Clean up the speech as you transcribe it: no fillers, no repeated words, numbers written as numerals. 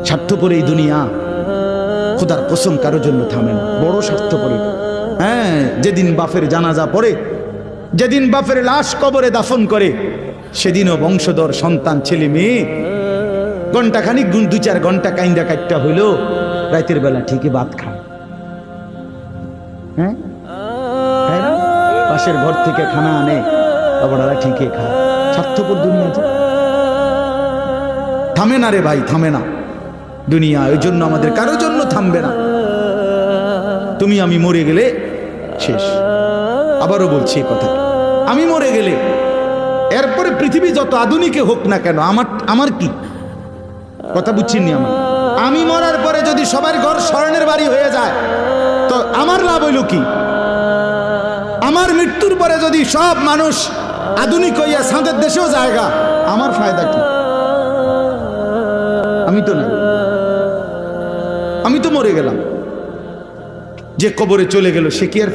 স্বার্থপর এই দুনিয়া, খোদার কসম কারোর জন্য থামে না, বড় স্বার্থপর। হ্যাঁ, যেদিন বাপের জানাজা পড়ে, যেদিন বাপের লাশ কবরে দাফন করে, সেদিনও বংশধর সন্তান ছেলে মেয়ে ঘন্টাখানিক 2-4 ঘন্টা কাইন্দা কাটটা হইল, রাতের বেলা ঠিকই ভাত খায়। হ্যাঁ, পাশের ঘর থেকে খানা আনে, বাবারা ঠিকই খায়। স্বার্থপর দুনিয়া যে থামে না রে ভাই, থামে না দুনিয়া। ওই জন্য আমাদের কারোর জন্য থামবে না। তুমি আমি মরে গেলে শেষ। আবারও বলছি এই কথা, আমি মরে গেলে এরপরে পৃথিবী যত আধুনিকে হোক না কেন, আমার কি কথা বুঝছিনি? আমি মরার পরে যদি সবার ঘর স্বর্ণের বাড়ি হয়ে যায় তো আমার লাভ হইল কি? আমার মৃত্যুর পরে যদি সব মানুষ আধুনিক হইয়া সাঁদের দেশেও জায়গা, আমার ফায়দা কি? আমি তো না, আমি তো মরে গেলাম। যে কবরে চলে গেল সে কি আর